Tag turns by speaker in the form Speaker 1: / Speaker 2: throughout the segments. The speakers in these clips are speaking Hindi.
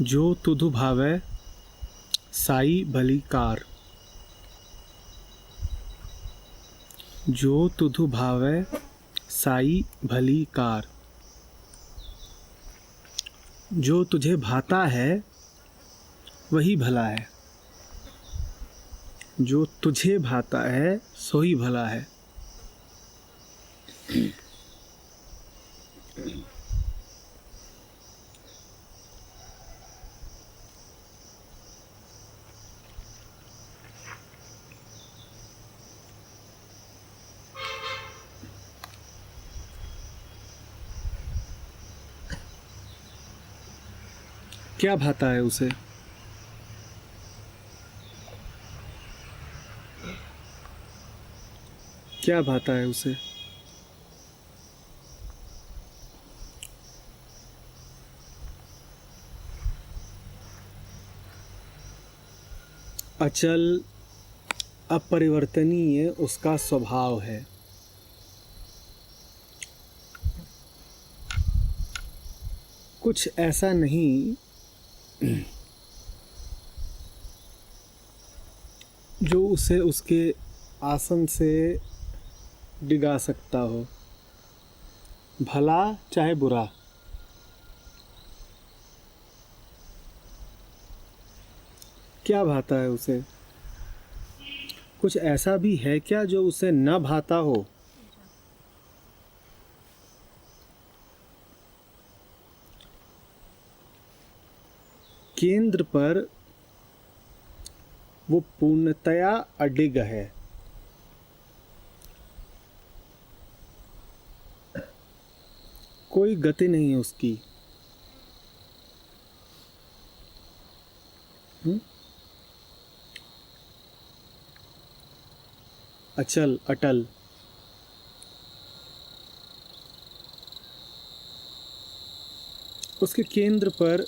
Speaker 1: जो तुधु भावै साई भली कार। जो तुधु भावै साई भली कार। जो तुझे भाता है वही भला है। जो तुझे भाता है सो ही भला है। क्या भाता है उसे? क्या भाता है उसे? अचल अपरिवर्तनीय उसका स्वभाव है। कुछ ऐसा नहीं जो उसे उसके आसन से डिगा सकता हो, भला चाहे बुरा। क्या भाता है उसे? कुछ ऐसा भी है क्या जो उसे न भाता हो? केंद्र पर वो पूर्णतया अडिग है। कोई गति नहीं है उसकी। अचल अटल। उसके केंद्र पर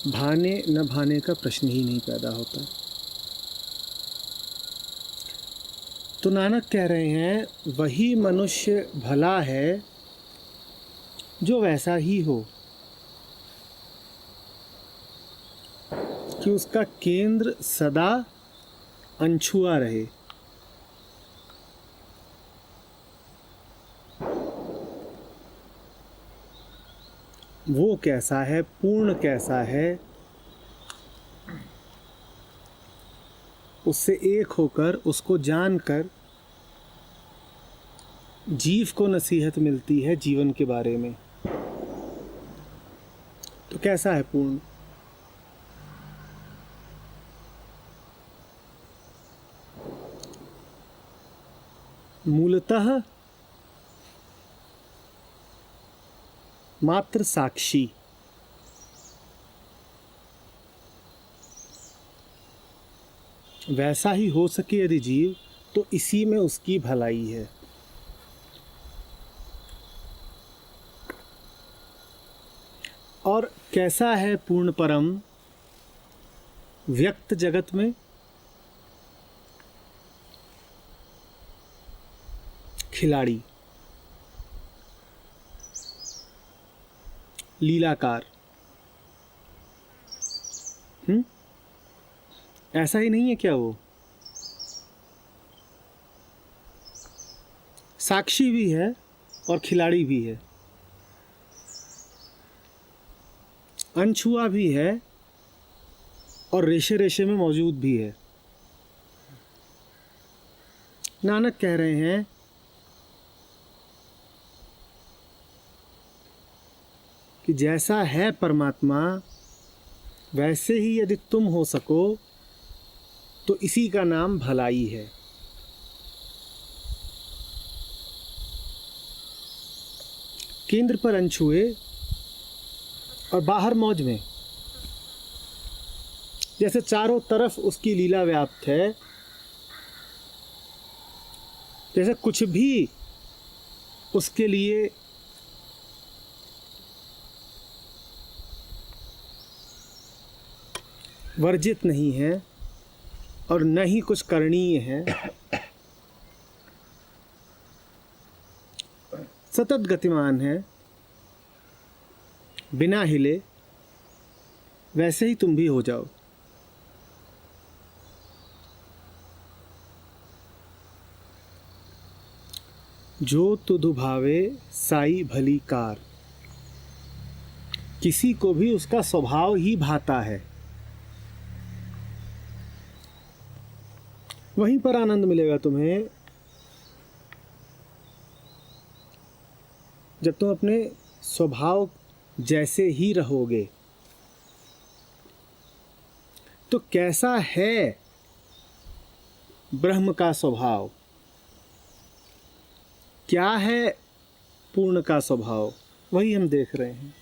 Speaker 1: भाने न भाने का प्रश्न ही नहीं पैदा होता। तो नानक कह रहे हैं वही मनुष्य भला है जो वैसा ही हो कि उसका केंद्र सदा अनछुआ रहे। वो कैसा है, पूर्ण कैसा है, उससे एक होकर उसको जानकर जीव को नसीहत मिलती है जीवन के बारे में। तो कैसा है पूर्ण? मूलतः मात्र साक्षी। वैसा ही हो सके यदि जीव तो इसी में उसकी भलाई है। और कैसा है पूर्ण परम व्यक्त जगत में? खिलाड़ी, लीलाकार। ऐसा ही नहीं है क्या वो? साक्षी भी है और खिलाड़ी भी है, अनछुआ भी है और रेशे रेशे में मौजूद भी है। नानक कह रहे हैं कि जैसा है परमात्मा वैसे ही यदि तुम हो सको तो इसी का नाम भलाई है। केंद्र पर अनछुए और बाहर मौज में। जैसे चारों तरफ उसकी लीला व्याप्त है, जैसे कुछ भी उसके लिए वर्जित नहीं है और न ही कुछ करणीय है। सतत गतिमान है, बिना हिले, वैसे ही तुम भी हो जाओ। जो तुधु भावे साई भली कार, किसी को भी उसका स्वभाव ही भाता है, वहीं पर आनंद मिलेगा तुम्हें जब तुम अपने स्वभाव जैसे ही रहोगे। तो कैसा है ब्रह्म का स्वभाव, क्या है पूर्ण का स्वभाव, वही हम देख रहे हैं।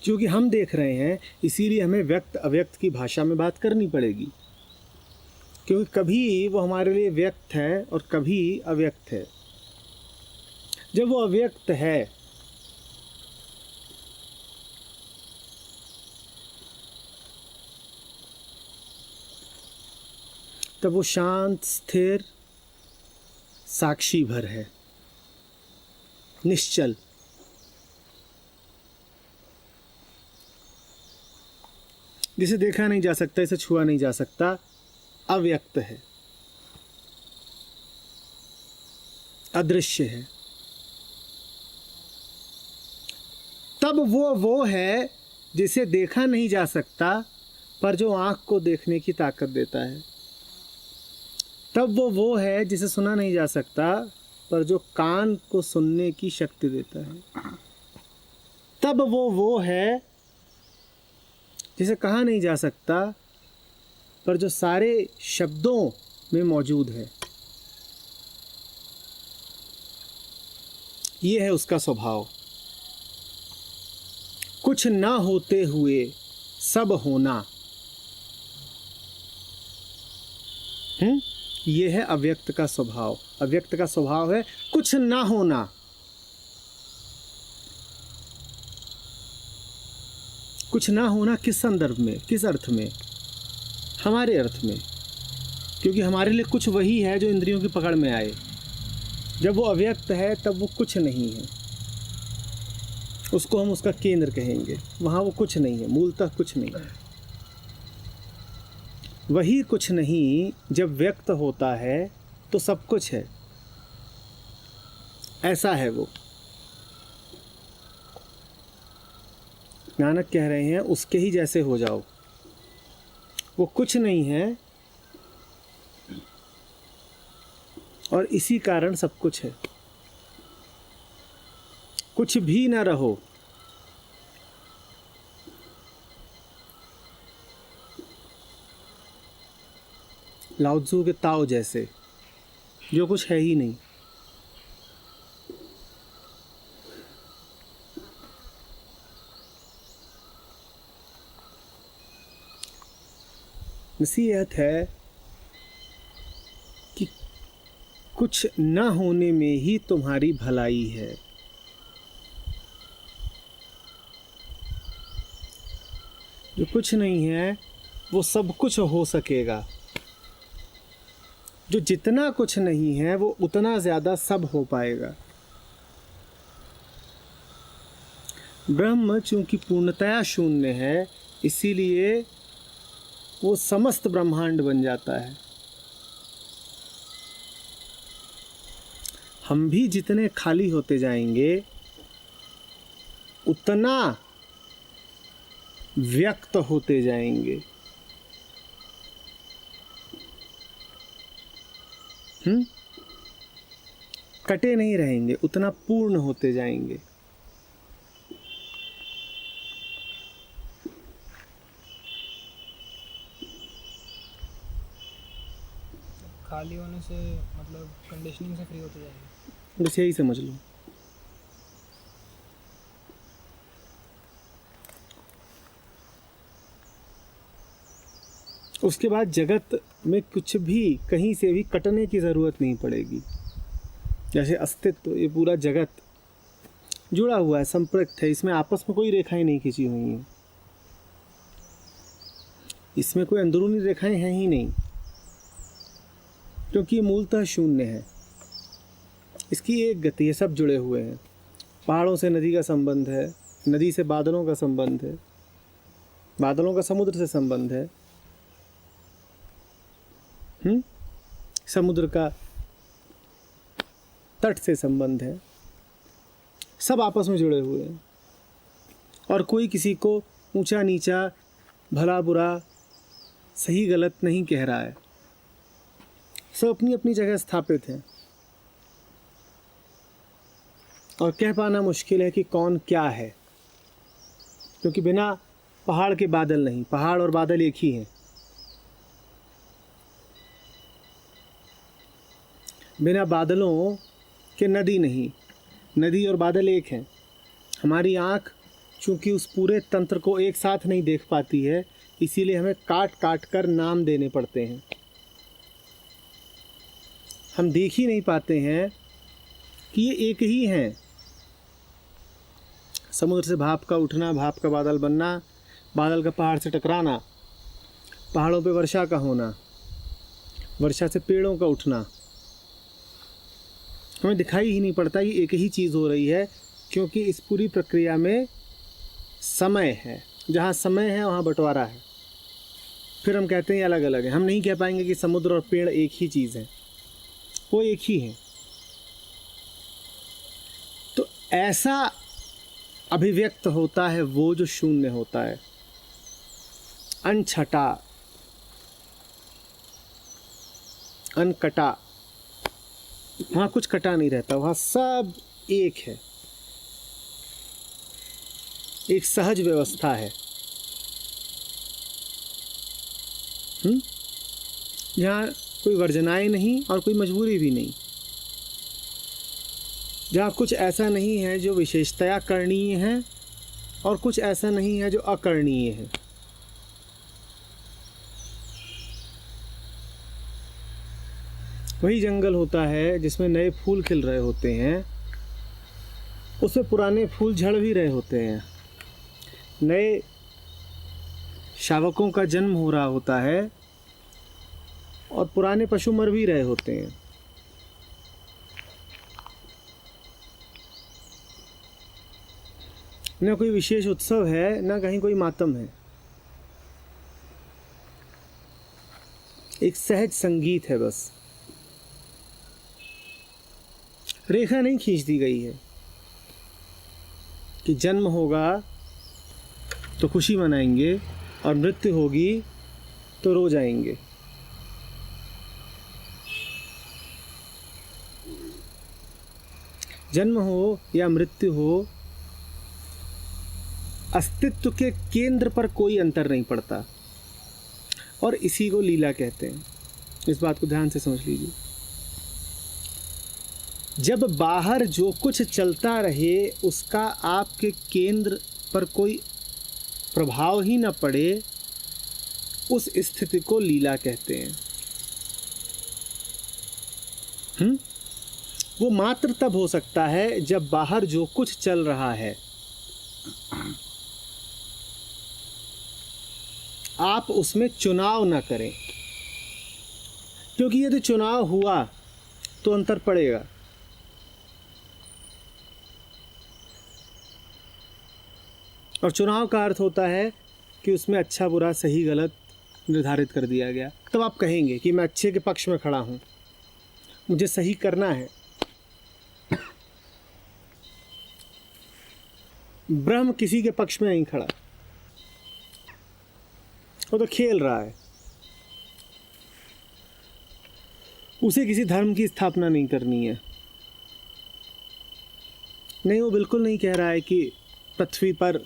Speaker 1: क्योंकि हम देख रहे हैं इसीलिए हमें व्यक्त अव्यक्त की भाषा में बात करनी पड़ेगी, क्योंकि कभी वो हमारे लिए व्यक्त है और कभी अव्यक्त है। जब वो अव्यक्त है तब वो शांत, स्थिर, साक्षी भर है, निश्चल। जिसे देखा नहीं जा सकता, इसे छुआ नहीं जा सकता, अव्यक्त है, अदृश्य है। तब वो है जिसे देखा नहीं जा सकता पर जो आँख को देखने की ताकत देता है। तब वो है जिसे सुना नहीं जा सकता पर जो कान को सुनने की शक्ति देता है। तब वो है जिसे कहा नहीं जा सकता पर जो सारे शब्दों में मौजूद है। ये है उसका स्वभाव। कुछ ना होते हुए सब होना, ये है अव्यक्त का स्वभाव। अव्यक्त का स्वभाव है कुछ ना होना। कुछ ना होना किस संदर्भ में, किस अर्थ में? हमारे अर्थ में, क्योंकि हमारे लिए कुछ वही है जो इंद्रियों की पकड़ में आए। जब वो अव्यक्त है तब वो कुछ नहीं है, उसको हम उसका केंद्र कहेंगे। वहाँ वो कुछ नहीं है, मूलतः कुछ नहीं है। वही कुछ नहीं जब व्यक्त होता है तो सब कुछ है, ऐसा है वो। नानक कह रहे हैं उसके ही जैसे हो जाओ। वो कुछ नहीं है और इसी कारण सब कुछ है। कुछ भी ना रहो, लाओ त्सु के ताओ जैसे, जो कुछ है ही नहीं। नसीहत है कि कुछ न होने में ही तुम्हारी भलाई है। जो कुछ नहीं है वो सब कुछ हो सकेगा। जो जितना कुछ नहीं है वो उतना ज़्यादा सब हो पाएगा। ब्रह्म चूंकि पूर्णतया शून्य है, इसीलिए वो समस्त ब्रह्मांड बन जाता है। हम भी जितने खाली होते जाएंगे उतना व्यक्त होते जाएंगे। कटे नहीं रहेंगे, उतना पूर्ण होते जाएंगे।
Speaker 2: खाली होने से मतलब कंडीशनिंग से फ्री होते जाएंगे।
Speaker 1: बस यही समझ लो। उसके बाद जगत में कुछ भी कहीं से भी कटने की ज़रूरत नहीं पड़ेगी। जैसे अस्तित्व, ये पूरा जगत जुड़ा हुआ है, संपृक्त है, इसमें आपस में कोई रेखाएं नहीं खींची हुई हैं, इसमें कोई अंदरूनी रेखाएं हैं ही नहीं। क्योंकि ये मूलतः शून्य है। इसकी एक गति है, सब जुड़े हुए हैं। पहाड़ों से नदी का संबंध है, नदी से बादलों का संबंध है, बादलों का समुद्र से संबंध है, समुद्र का तट से संबंध है। सब आपस में जुड़े हुए हैं और कोई किसी को ऊंचा नीचा, भला बुरा, सही गलत नहीं कह रहा है। सब अपनी अपनी जगह स्थापित हैं और कह पाना मुश्किल है कि कौन क्या है, क्योंकि बिना पहाड़ के बादल नहीं, पहाड़ और बादल एक ही हैं। बिना बादलों के नदी नहीं, नदी और बादल एक हैं। हमारी आँख चूँकि उस पूरे तंत्र को एक साथ नहीं देख पाती है, इसीलिए हमें काट काट कर नाम देने पड़ते हैं। हम देख ही नहीं पाते हैं कि ये एक ही हैं। समुद्र से भाप का उठना, भाप का बादल बनना, बादल का पहाड़ से टकराना, पहाड़ों पे वर्षा का होना, वर्षा से पेड़ों का उठना, हमें दिखाई ही नहीं पड़ता ये एक ही चीज़ हो रही है, क्योंकि इस पूरी प्रक्रिया में समय है। जहाँ समय है वहाँ बंटवारा है। फिर हम कहते हैं अलग अलग है। हम नहीं कह पाएंगे कि समुद्र और पेड़ एक ही चीज़ है, वो एक ही है। तो ऐसा अभिव्यक्त होता है वो जो शून्य होता है, अनछटा, अनकटा। वहाँ कुछ कटा नहीं रहता, वहाँ सब एक है, एक सहज व्यवस्था है। जहाँ कोई वर्जनाएं नहीं और कोई मजबूरी भी नहीं, जहाँ कुछ ऐसा नहीं है जो विशेषतया करणीय है और कुछ ऐसा नहीं है जो अकरणीय है। वही जंगल होता है जिसमें नए फूल खिल रहे होते हैं, उसमें पुराने फूल झड़ भी रहे होते हैं, नए शावकों का जन्म हो रहा होता है और पुराने पशु मर भी रहे होते हैं। न कोई विशेष उत्सव है, न कहीं कोई मातम है। एक सहज संगीत है बस। रेखा नहीं खींच दी गई है कि जन्म होगा तो खुशी मनाएंगे और मृत्यु होगी तो रो जाएंगे। जन्म हो या मृत्यु हो, अस्तित्व के केंद्र पर कोई अंतर नहीं पड़ता और इसी को लीला कहते हैं। इस बात को ध्यान से समझ लीजिए। जब बाहर जो कुछ चलता रहे उसका आपके केंद्र पर कोई प्रभाव ही न पड़े, उस स्थिति को लीला कहते हैं। वो मात्र तब हो सकता है जब बाहर जो कुछ चल रहा है आप उसमें चुनाव न करें, क्योंकि यदि चुनाव हुआ तो अंतर पड़ेगा। और चुनाव का अर्थ होता है कि उसमें अच्छा बुरा सही गलत निर्धारित कर दिया गया। तब आप कहेंगे कि मैं अच्छे के पक्ष में खड़ा हूँ, मुझे सही करना है। ब्रह्म किसी के पक्ष में नहीं खड़ा, वो तो खेल रहा है। उसे किसी धर्म की स्थापना नहीं करनी है। नहीं, वो बिल्कुल नहीं कह रहा है कि पृथ्वी पर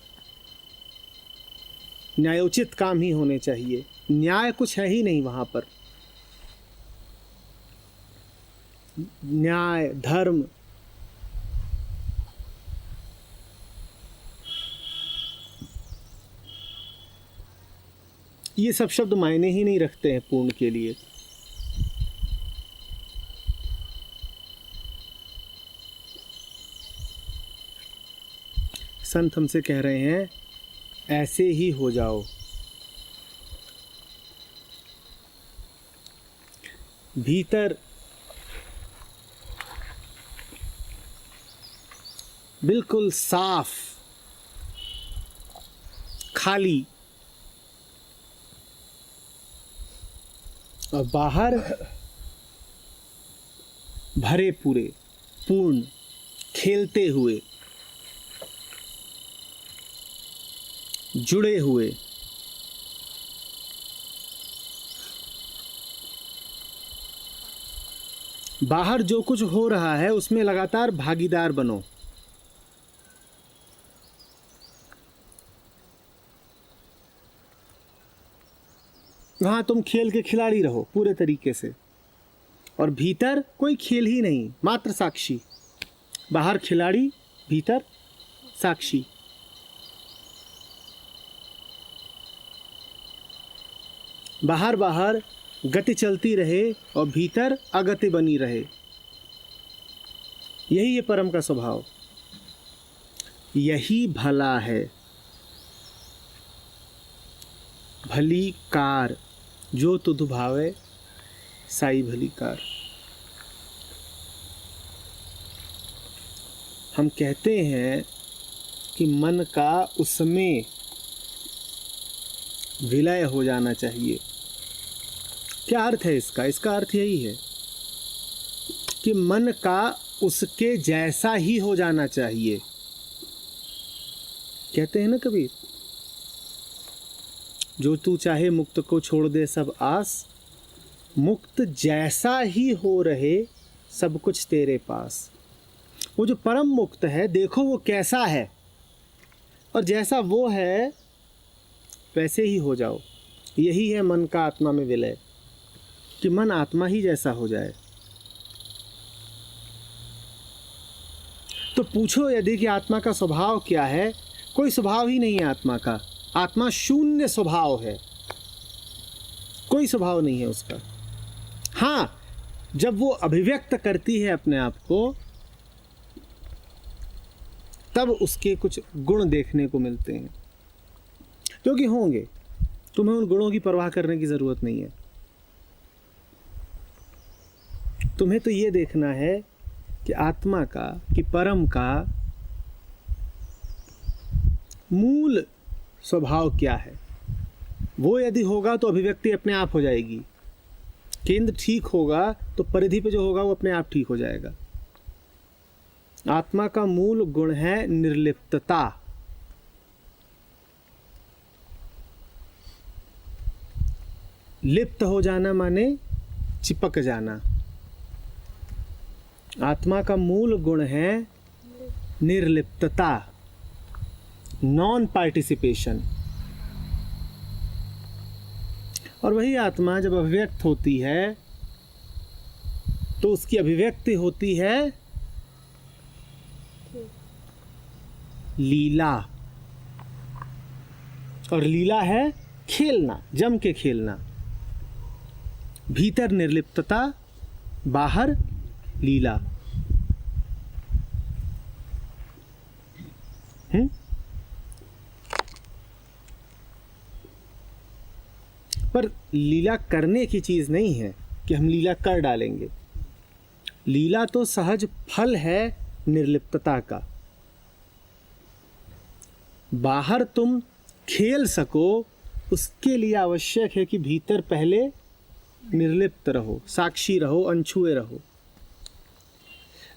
Speaker 1: न्यायोचित काम ही होने चाहिए। न्याय कुछ है ही नहीं वहाँ पर। न्याय, धर्म, ये सब शब्द मायने ही नहीं रखते हैं पूर्ण के लिए। संत हमसे कह रहे हैं ऐसे ही हो जाओ। भीतर बिल्कुल साफ, खाली, और बाहर भरे पूरे, पूर्ण, खेलते हुए, जुड़े हुए। बाहर जो कुछ हो रहा है उसमें लगातार भागीदार बनो। वहां तुम खेल के खिलाड़ी रहो पूरे तरीके से, और भीतर कोई खेल ही नहीं, मात्र साक्षी। बाहर खिलाड़ी, भीतर साक्षी। बाहर बाहर गति चलती रहे और भीतर अगति बनी रहे। यही है परम का स्वभाव, यही भला है। भली कार जो तुध भावे, साई भली कार। हम कहते हैं कि मन का उसमें विलय हो जाना चाहिए। क्या अर्थ है इसका? इसका अर्थ यही है कि मन का उसके जैसा ही हो जाना चाहिए। कहते हैं ना कबीर, जो तू चाहे मुक्त को छोड़ दे सब आस, मुक्त जैसा ही हो रहे सब कुछ तेरे पास। वो जो परम मुक्त है, देखो वो कैसा है, और जैसा वो है वैसे ही हो जाओ। यही है मन का आत्मा में विलय, कि मन आत्मा ही जैसा हो जाए। तो पूछो यदि कि आत्मा का स्वभाव क्या है? कोई स्वभाव ही नहीं है आत्मा का। आत्मा शून्य स्वभाव है, कोई स्वभाव नहीं है उसका। हाँ, जब वो अभिव्यक्त करती है अपने आप को, तब उसके कुछ गुण देखने को मिलते हैं, क्योंकि होंगे। तुम्हें उन गुणों की परवाह करने की जरूरत नहीं है। तुम्हें तो ये देखना है कि आत्मा का, कि परम का मूल स्वभाव क्या है। वो यदि होगा तो अभिव्यक्ति अपने आप हो जाएगी। केंद्र ठीक होगा तो परिधि पे जो होगा वो अपने आप ठीक हो जाएगा। आत्मा का मूल गुण है निर्लिप्तता। लिप्त हो जाना माने चिपक जाना। आत्मा का मूल गुण है निर्लिप्तता, नॉन पार्टिसिपेशन। और वही आत्मा जब अभिव्यक्त होती है तो उसकी अभिव्यक्ति होती है लीला। और लीला है खेलना, जम के खेलना। भीतर निर्लिप्तता, बाहर लीला। पर लीला करने की चीज नहीं है कि हम लीला कर डालेंगे। लीला तो सहज फल है निर्लिप्तता का। बाहर तुम खेल सको उसके लिए आवश्यक है कि भीतर पहले निर्लिप्त रहो, साक्षी रहो, अनछुए रहो।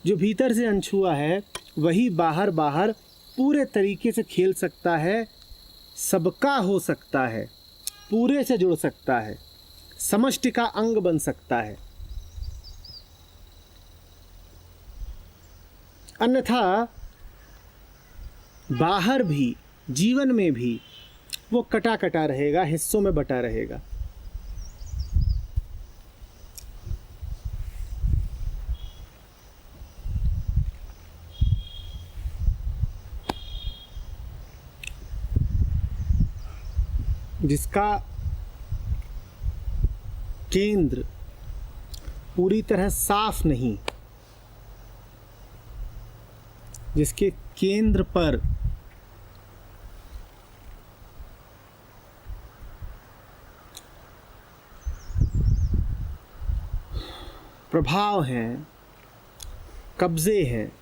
Speaker 1: जो भीतर से अनछुआ है वही बाहर बाहर पूरे तरीके से खेल सकता है, सबका हो सकता है, पूरे से जुड़ सकता है, समष्टि का अंग बन सकता है। अन्यथा बाहर भी, जीवन में भी वो कटा कटा रहेगा, हिस्सों में बटा रहेगा। जिसका केंद्र पूरी तरह साफ नहीं, जिसके केंद्र पर प्रभाव हैं, कब्जे हैं,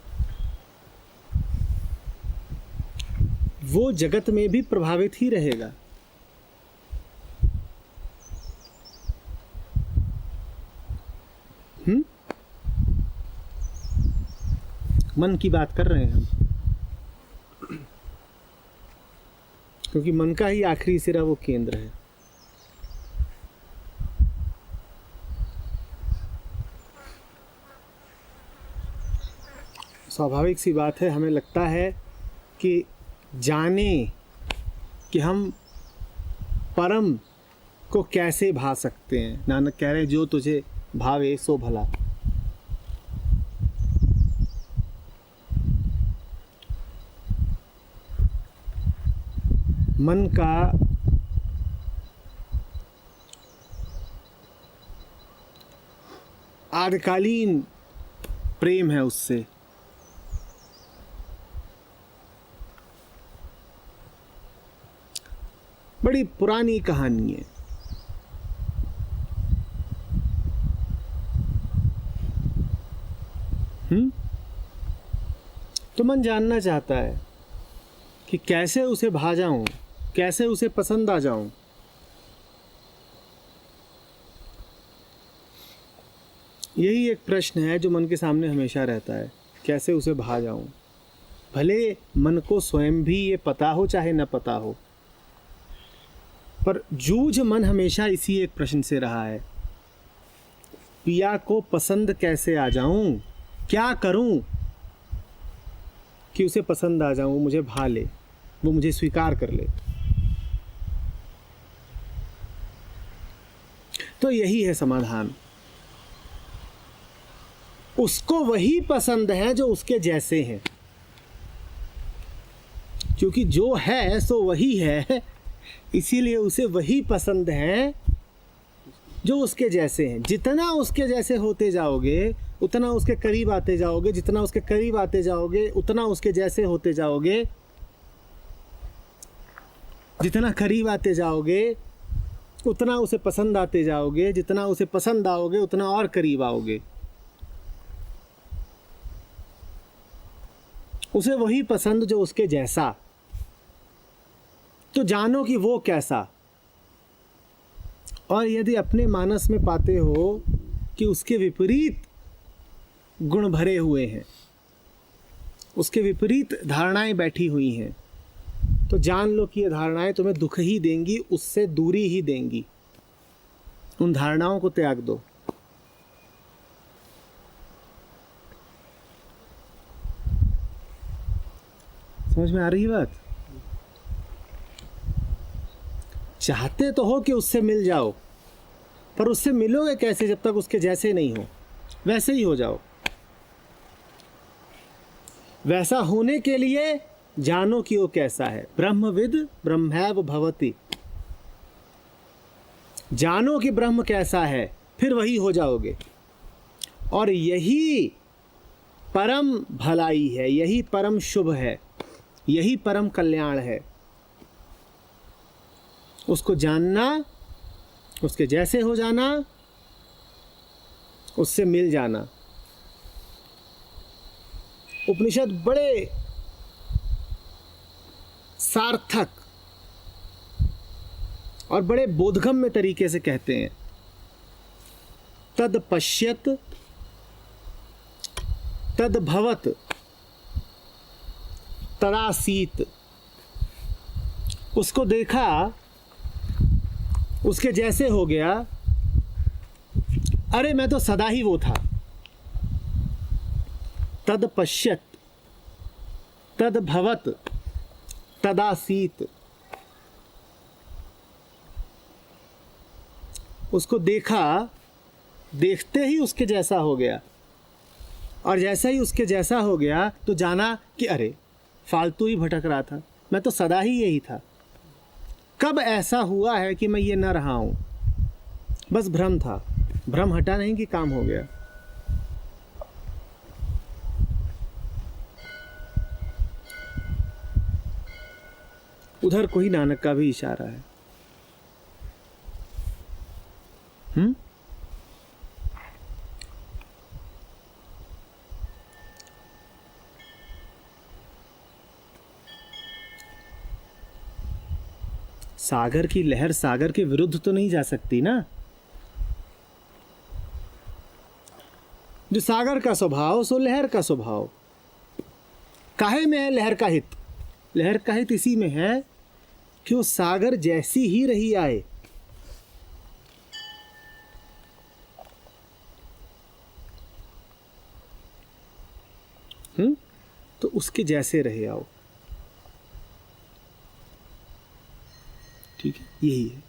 Speaker 1: वो जगत में भी प्रभावित ही रहेगा। मन की बात कर रहे हैं हम, क्योंकि मन का ही आखिरी सिरा वो केंद्र है। स्वाभाविक सी बात है, हमें लगता है कि जाने कि हम परम को कैसे भा सकते हैं। नानक कह रहे जो तुझे भावे सो भला। मन का आदिकालीन प्रेम है उससे, बड़ी पुरानी कहानी है। तो मन जानना चाहता है कि कैसे उसे भा जाऊं, कैसे उसे पसंद आ जाऊं। यही एक प्रश्न है जो मन के सामने हमेशा रहता है, कैसे उसे भा जाऊं। भले मन को स्वयं भी ये पता हो चाहे न पता हो, पर जूझ मन हमेशा इसी एक प्रश्न से रहा है, पिया को पसंद कैसे आ जाऊं, क्या करूं कि उसे पसंद आ जाऊं, मुझे भा ले, वो मुझे स्वीकार कर ले। तो यही है समाधान। उसको वही पसंद है जो उसके जैसे हैं, क्योंकि जो है सो वही है, इसीलिए उसे वही पसंद है जो उसके जैसे हैं। जितना उसके जैसे होते जाओगे उतना उसके करीब आते जाओगे, जितना उसके करीब आते जाओगे उतना उसके जैसे होते जाओगे, जितना करीब आते जाओगे उतना उसे पसंद आते जाओगे, जितना उसे पसंद आओगे उतना और करीब आओगे। उसे वही पसंद जो उसके जैसा। तो जानो कि वो कैसा। और यदि अपने मानस में पाते हो कि उसके विपरीत गुण भरे हुए हैं, उसके विपरीत धारणाएं बैठी हुई हैं, तो जान लो कि ये धारणाएं तुम्हें दुख ही देंगी, उससे दूरी ही देंगी। उन धारणाओं को त्याग दो। समझ में आ रही है बात? चाहते तो हो कि उससे मिल जाओ, पर उससे मिलोगे कैसे जब तक उसके जैसे नहीं हो। वैसे ही हो जाओ। वैसा होने के लिए जानो कि वो कैसा है। ब्रह्मविद ब्रह्मैव भवति। जानो कि ब्रह्म कैसा है, फिर वही हो जाओगे। और यही परम भलाई है, यही परम शुभ है, यही परम कल्याण है। उसको जानना, उसके जैसे हो जाना, उससे मिल जाना। उपनिषद बड़े सार्थक और बड़े बोधगम्य तरीके से कहते हैं, तद पश्यत तद भवत तदासीत। उसको देखा, उसके जैसे हो गया। अरे मैं तो सदा ही वो था। तद पश्यत तद भवत तदासीत। उसको देखा, देखते ही उसके जैसा हो गया। और जैसा ही उसके जैसा हो गया तो जाना कि अरे फालतू ही भटक रहा था, मैं तो सदा ही यही था। कब ऐसा हुआ है कि मैं ये न रहा हूं? बस भ्रम था, भ्रम हटा नहीं कि काम हो गया। उधर कोई नानक का भी इशारा है। सागर की लहर सागर के विरुद्ध तो नहीं जा सकती ना। जो सागर का स्वभाव सो लहर का स्वभाव। काहे में है लहर का हित? लहर का हित इसी में है कि वो सागर जैसी ही रही आए। तो उसके जैसे रहे आओ। ठीक है, यही है।